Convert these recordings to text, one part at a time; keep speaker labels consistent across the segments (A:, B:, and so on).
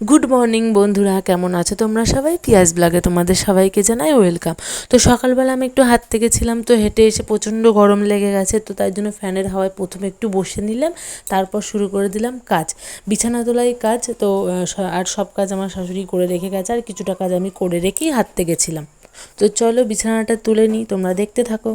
A: Good morning বন্ধুরা, কেমন আছো তোমরা সবাই? পিয়াজ ব্লগে তোমাদের সবাইকে জানাই ওয়েলকাম। তো সকালবেলা আমি একটু হাঁটতে গেছিলাম, তো হেঁটে এসে প্রচণ্ড গরম লেগে গেছে, তো তাই জন্য ফ্যানের হাওয়ায় প্রথমে একটু বসে নিলাম, তারপর শুরু করে দিলাম কাজ, বিছানা তোলাই কাজ। তো আর সব কাজ আমার শাশুড়ি করে রেখে গেছে, আর কিছুটা কাজ আমি করে রেখেই হাঁটতে গেছিলাম। তো চলো বিছানাটা তুলে নিই, তোমরা দেখতে থাকো।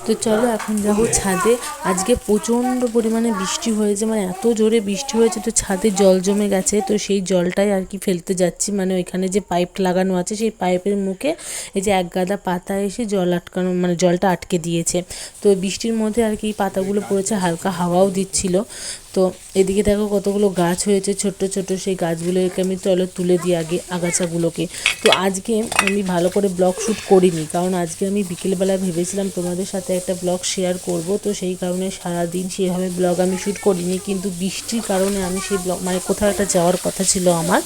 A: তো চলো এখন যাবো ছাদে। আজকে প্রচণ্ড পরিমাণে বৃষ্টি হয়েছে, মানে এত জোরে বৃষ্টি হয়েছে, তো ছাদে জল জমে গেছে। তো সেই জলটাই আর কি ফেলতে যাচ্ছি, মানে ওইখানে যে পাইপ লাগানো আছে সেই পাইপের মুখে এই যে এক গাদা পাতা এসে জল আটকানো, মানে জলটা আটকে দিয়েছে। তো বৃষ্টির মধ্যে আর কি পাতাগুলো পড়েছে, হালকা হাওয়াও দিচ্ছিল। তো এদিকে দেখো কতগুলো গাছ হয়েছে ছোট্ট ছোট্ট, সেই গাছগুলোকে আমি চলো তুলে দিই আগে আগাছাগুলোকে। তো আজকে আমি ভালো করে ব্লগ শ্যুট করিনি, কারণ আজকে আমি বিকেলবেলা ভেবেছিলাম তোমাদের সাথে একটা ব্লগ শেয়ার করব, তো সেই কারণে সারাদিন সেভাবে ব্লগ আমি শ্যুট করিনি। কিন্তু বৃষ্টির কারণে আমি সেই ব্লগ, মানে কোথাও একটা যাওয়ার কথা ছিল আমার,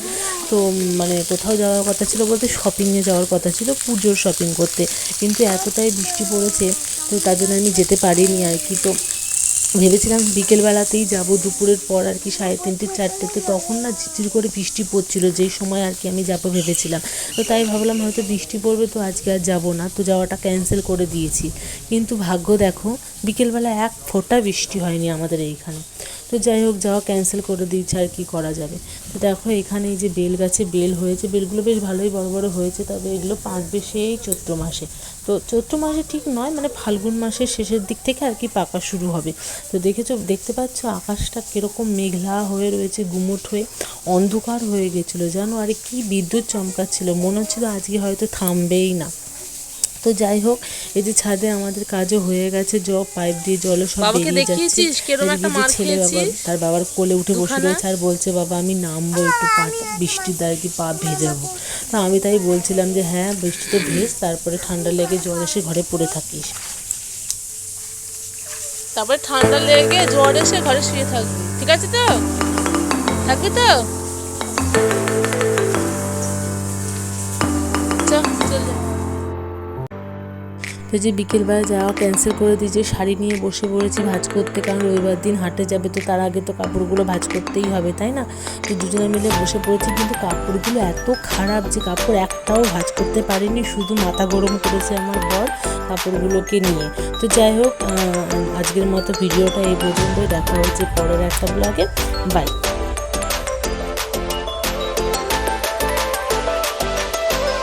A: তো মানে কোথাও যাওয়ার কথা ছিল বলতে শপিংয়ে যাওয়ার কথা ছিল, পুজোর শপিং করতে, কিন্তু এতটাই বৃষ্টি পড়েছে, তো তার জন্য আমি যেতে পারিনি আর কি। তো ভেবেছিলাম বিকেলবেলাতেই যাব, দুপুরের পর আর কি 3:30 4টেতে, তখন না ঝিরঝির করে বৃষ্টি পড়ছিল, যেই সময় আর কি আমি যাব ভেবেছিলাম। তো তাই ভাবলাম হয়তো বৃষ্টি পড়বে, তো আজকে আর যাব না, তো যাওয়াটা ক্যান্সেল করে দিয়েছি। কিন্তু ভাগ্য দেখো বিকেলবেলা এক ফোঁটা বৃষ্টি হয়নি আমাদের এইখানে। তো যাই হোক, যাওয়া ক্যান্সেল করে দিয়েছে, আর কি করা যাবে। তো দেখো এখানে এই যে বেল গাছে বেল হয়েছে, বেলগুলো বেশ ভালোই বড় বড় হয়েছে, তবে এগুলো পাকবে সেই চৈত্র মাসে। তো চৈত্র মাসে ঠিক নয়, মানে ফাল্গুন মাসের শেষের দিক থেকে আর কি পাকা শুরু হবে। তো দেখতে পাচ্ছ আকাশটা কীরকম মেঘলা হয়ে রয়েছে, গুমোট হয়ে অন্ধকার হয়ে গেছিলো জানো, আর কি বিদ্যুৎ চমকাচ্ছিল, মনে হচ্ছিল আজকে হয়তো থামবেই না। তো যাই হোক, এই যে ছাদে আমাদের কাজও হয়ে গেছে, পাইপ দিয়ে জলও সব বেরিয়ে যাচ্ছে। ছেলে বাবা তার বাবার কোলে উঠে বসে রয়েছে আর বলছে, বাবা আমি নামবো একটু, বৃষ্টির দ্বারা কি পা ভেজাবো। তো আমি তাই বলছিলাম যে হ্যাঁ বৃষ্টিতে ভেজ, তারপরে ঠান্ডা লেগে জ্বর এসে ঘরে পড়ে থাকিস,
B: তারপরে ঠান্ডা লেগে জ্বর এসে ঘরে শুয়ে থাকবি, ঠিক আছে তো? থাকবি তো?
A: তো যে বিকেলবেলা যাওয়া ক্যান্সেল করে দিয়েছে, শাড়ি নিয়ে বসে পড়েছি ভাঁজ করতে, কারণ রবিবার দিন হাটে যাবে, তো তার আগে তো কাপড়গুলো ভাঁজ করতেই হবে, তাই না? তো দুজনে মিলে বসে পড়েছি, কিন্তু কাপড়গুলো এত খারাপ যে কাপড় একটাও ভাঁজ করতে পারিনি, শুধু মাথা গরম করেছে আমার বর কাপড়গুলোকে নিয়ে। তো যাই হোক, আজকের মতো ভিডিওটা এই পর্যন্তই, দেখা হচ্ছে পরের একটা ব্লগে। বাই।